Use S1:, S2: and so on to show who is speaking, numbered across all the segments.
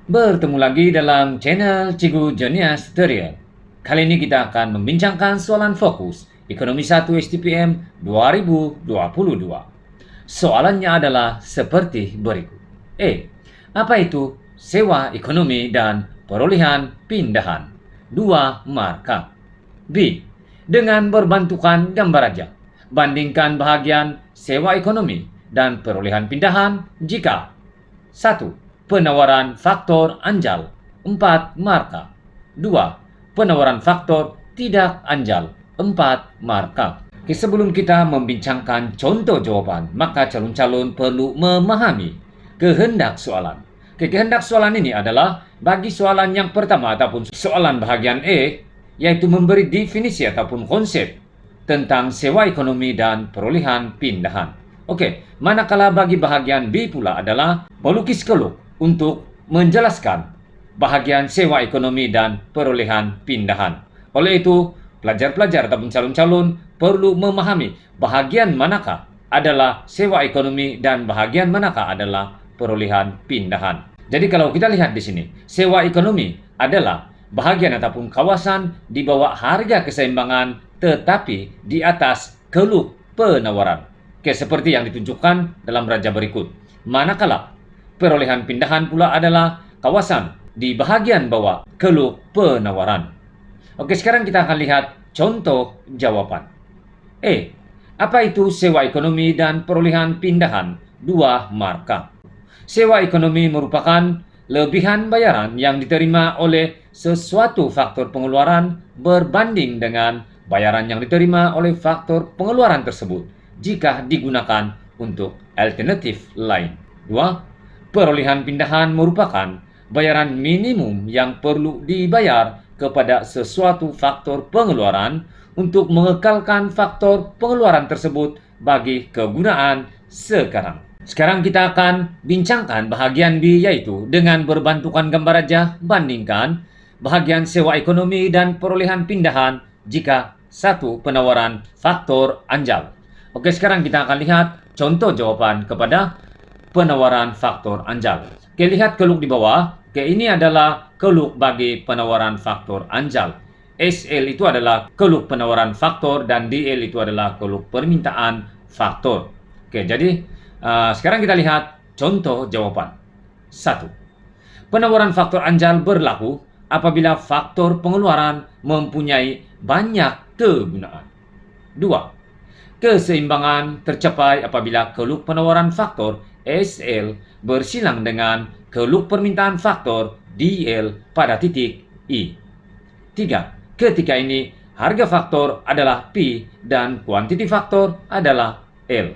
S1: Bertemu lagi dalam channel Cikgu Jonias Tutorial. Kali ini kita akan membincangkan soalan fokus Ekonomi 1 STPM 2022. Soalannya adalah seperti berikut. E. Apa itu sewa ekonomi dan perolehan pindahan? 2 marka. B. Dengan berbantukan gambar aja, bandingkan bahagian sewa ekonomi dan perolehan pindahan jika 1. Penawaran faktor anjal 4 marka. 2. Penawaran faktor tidak anjal 4 marka. Oke, sebelum kita membincangkan contoh jawaban, maka calon-calon perlu memahami kehendak soalan. Oke, kehendak soalan ini adalah bagi soalan yang pertama ataupun soalan bahagian E, yaitu memberi definisi ataupun konsep tentang sewa ekonomi dan perolehan pindahan. Oke, manakala bagi bahagian B pula adalah melukis keluk untuk menjelaskan bahagian sewa ekonomi dan perolehan pindahan. Oleh itu, pelajar-pelajar ataupun calon-calon perlu memahami bahagian manakah adalah sewa ekonomi dan bahagian manakah adalah perolehan pindahan. Jadi kalau kita lihat di sini, sewa ekonomi adalah bahagian ataupun kawasan di bawah harga keseimbangan tetapi di atas keluk penawaran. Oke, seperti yang ditunjukkan dalam raja berikut. Manakala perolehan pindahan pula adalah kawasan di bahagian bawah keluk penawaran. Oke, sekarang kita akan lihat contoh jawaban. E. Apa itu sewa ekonomi dan perolehan pindahan? 2 marka. Sewa ekonomi merupakan lebihan bayaran yang diterima oleh sesuatu faktor pengeluaran berbanding dengan bayaran yang diterima oleh faktor pengeluaran tersebut jika digunakan untuk alternatif lain. 2. Perolehan pindahan merupakan bayaran minimum yang perlu dibayar kepada sesuatu faktor pengeluaran untuk mengekalkan faktor pengeluaran tersebut bagi kegunaan sekarang. Sekarang kita akan bincangkan bahagian B, yaitu dengan berbantukan gambar raja bandingkan bahagian sewa ekonomi dan perolehan pindahan jika 1. Penawaran faktor anjal. Oke, sekarang kita akan lihat contoh jawaban kepada penawaran faktor anjal. Oke, lihat keluk di bawah. Oke, ini adalah keluk bagi penawaran faktor anjal. SL itu adalah keluk penawaran faktor dan DL itu adalah keluk permintaan faktor. Oke, jadi sekarang kita lihat contoh jawaban. 1. Penawaran faktor anjal berlaku apabila faktor pengeluaran mempunyai banyak kegunaan. 2. Keseimbangan tercapai apabila keluk penawaran faktor SL bersilang dengan keluk permintaan faktor DL pada titik I. 3. Ketika ini harga faktor adalah P dan kuantiti faktor adalah L.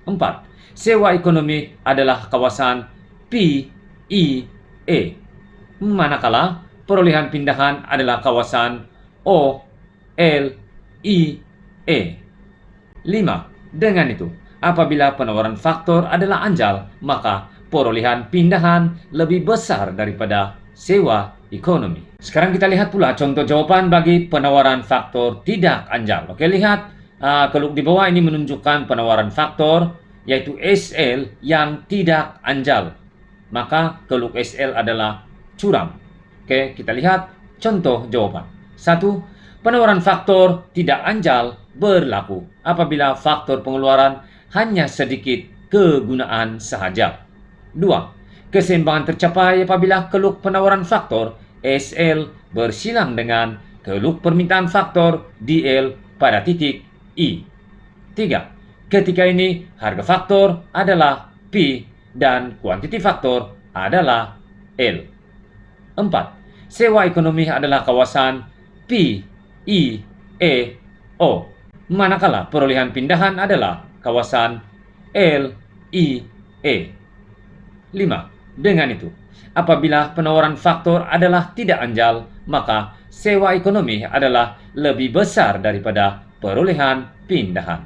S1: 4. Sewa ekonomi adalah kawasan P, I, E. Manakala perolehan pindahan adalah kawasan O, L, I, E. 5. Dengan itu, apabila penawaran faktor adalah anjal, maka perolehan pindahan lebih besar daripada sewa ekonomi. Sekarang kita lihat pula contoh jawaban bagi penawaran faktor tidak anjal. Oke, lihat keluk di bawah ini menunjukkan penawaran faktor yaitu SL yang tidak anjal. Maka keluk SL adalah curam. Oke, kita lihat contoh jawaban. 1. Penawaran faktor tidak anjal berlaku apabila faktor pengeluaran hanya sedikit kegunaan sahaja. 2. Keseimbangan tercapai apabila keluk penawaran faktor SL bersilang dengan keluk permintaan faktor DL pada titik I. 3. Ketika ini harga faktor adalah P dan kuantiti faktor adalah L. 4. Sewa ekonomi adalah kawasan P, I, E, O. Manakala perolehan pindahan adalah kawasan L, I, E. 5. Dengan itu, apabila penawaran faktor adalah tidak anjal, maka sewa ekonomi adalah lebih besar daripada perolehan pindahan.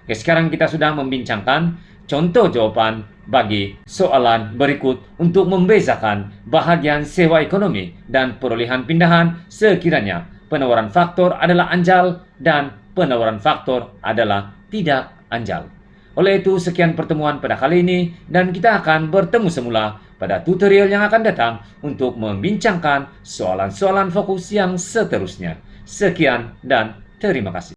S1: Oke, sekarang kita sudah membincangkan contoh jawaban bagi soalan berikut untuk membezakan bahagian sewa ekonomi dan perolehan pindahan sekiranya penawaran faktor adalah anjal dan penawaran faktor adalah tidak anjal. Oleh itu, sekian pertemuan pada kali ini dan kita akan bertemu semula pada tutorial yang akan datang untuk membincangkan soalan-soalan fokus yang seterusnya. Sekian dan terima kasih.